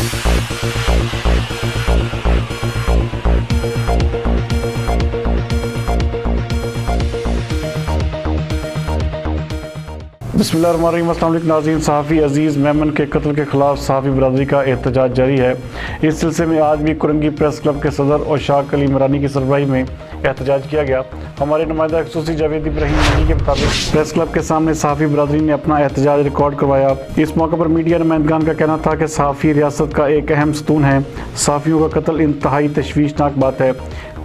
बिस्मिल्लाहिर्रहमानिर्रहीम। अस्सलाम वालेकुम नाज़रीन। सहाफ़ी अज़ीज़ मेमन के कत्ल के ख़िलाफ़ सहाफ़ी बरादरी का एहतजाज जारी है। इस सिलसिले में आज भी कुरंगी प्रेस क्लब के सदर और शाह अली इमरानी की सरबराही में एहतजाज किया गया। हमारे नुमाइंदा ख़ुसूसी जावेद इब्राहिम मनी के मुताबिक प्रेस क्लब के सामने सहाफ़ी बरादरी ने अपना एहतजाज रिकॉर्ड करवाया। इस मौके पर मीडिया नुमाइंदगान का कहना था कि सहाफ़ी रियासत का एक अहम सतून है। सहाफ़ियों का कत्ल इंतहाई तशवीशनाक बात है।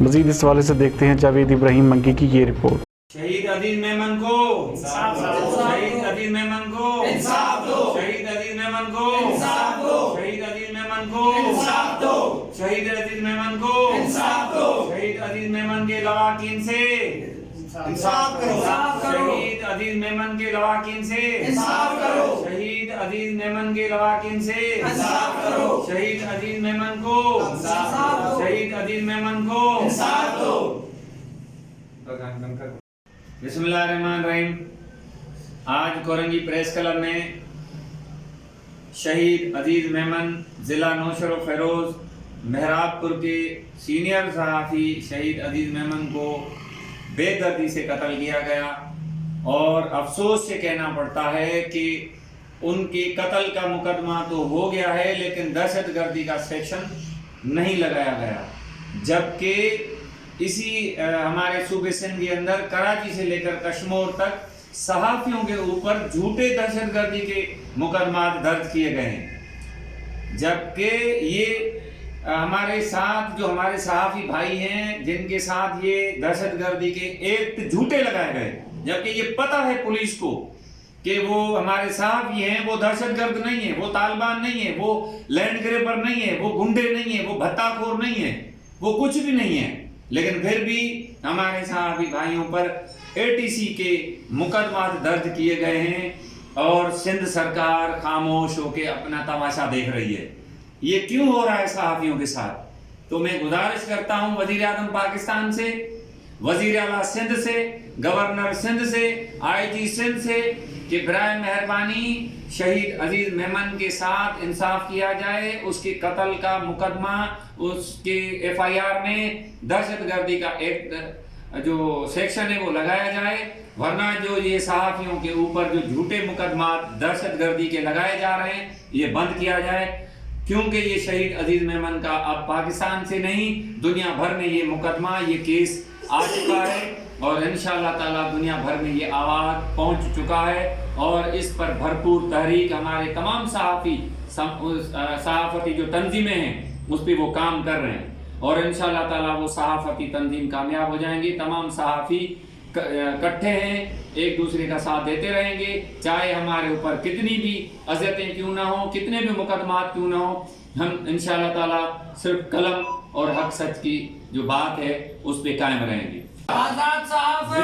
मज़ीद इस हवाले से देखते हैं जावेद इब्राहिम मंकी की ये रिपोर्ट। शहीद अजीज मेमन को इंसाफ दो, शहीद अजीज मेमन को इंसाफ दो, शहीद अजीज मेमन को इंसाफ दो, शहीद अजीज मेमन को इंसाफ दो, शहीद अजीज मेमन को इंसाफ दो, शहीद अजीज मेमन के लवाकिन से इंसाफ करो, शहीद अजीज मेमन के लवाकिन से इंसाफ करो, शहीद अजीज मेमन के लवाकिन से इंसाफ करो, शहीद अजीज मेमन को इंसाफ दो, शहीद अजीज मेमन को इंसाफ दो। बिस्मिल्लाहिर्रहमानिर्रहीम। आज कोरंगी प्रेस क्लब में शहीद अजीज मेमन ज़िला नौशर व फ़िरोज़ मेहराबपुर के सीनियर सहाफ़ी शहीद अजीज मेमन को बेदर्दी से कत्ल किया गया और अफसोस से कहना पड़ता है कि उनके कत्ल का मुकदमा तो हो गया है, लेकिन दहशतगर्दी का सेक्शन नहीं लगाया गया। जबकि इसी हमारे सूबे सिंध के अंदर कराची से लेकर कश्मीर तक सहाफ़ियों के ऊपर झूठे दहशतगर्दी के मुकदमा दर्ज किए गए हैं। जबकि ये हमारे साथ जो हमारे सहाफ़ी भाई हैं जिनके साथ ये दहशतगर्दी के एक्ट झूठे लगाए गए, जबकि ये पता है पुलिस को कि वो हमारे सहाफ़ी हैं, वो दहशतगर्द नहीं है, वो तालिबान नहीं है, वो लैंड ग्रेबर नहीं है, वो गुंडे नहीं है, वो भत्ताखोर नहीं है, वो कुछ भी नहीं है। लेकिन फिर भी हमारे सहाफ़ी भाइयों पर ATC के मुकदमा दर्ज किए गए हैं और सिंध सरकार खामोश होकर अपना तमाशा देख रही है। ये क्यों हो रहा है सहाफ़ियों के साथ? तो मैं गुजारिश करता हूं वज़ीर आज़म पाकिस्तान से, वज़ीर आला सिंध से, गवर्नर सिंध से, IG सिंध से कि बराए मेहरबानी शहीद अजीज मेमन के साथ इंसाफ किया जाए। उसके कत्ल का मुकदमा, उसके FIR में दहशतगर्दी का एक्ट जो सेक्शन है वो लगाया जाए, वरना जो ये सहाफ़ियों के ऊपर जो झूठे मुकदमा दहशतगर्दी के लगाए जा रहे हैं ये बंद किया जाए। क्योंकि ये शहीद अजीज मेमन का अब पाकिस्तान से नहीं दुनिया भर में ये मुकदमा, ये केस आ चुका है और इंशाअल्लाह ताला दुनिया भर में ये आवाज़ पहुंच चुका है और इस पर भरपूर तहरीक हमारे तमाम सहाफ़ती जो तंजीमें हैं उस पर वो काम कर रहे हैं और इंशाअल्लाह ताला वो सहाफ़ती तंजीम कामयाब हो जाएंगी। तमाम सहाफ़ी इकट्ठे हैं, एक दूसरे का साथ देते रहेंगे, चाहे हमारे ऊपर कितनी भी अज़ियतें क्यों ना हो, कितने भी मुकदमात क्यों ना हो, हम इंशाअल्लाह ताला सिर्फ कलम और हक सच की जो बात है उस पर कायम रहेंगे। आज़ाद सहाफ़त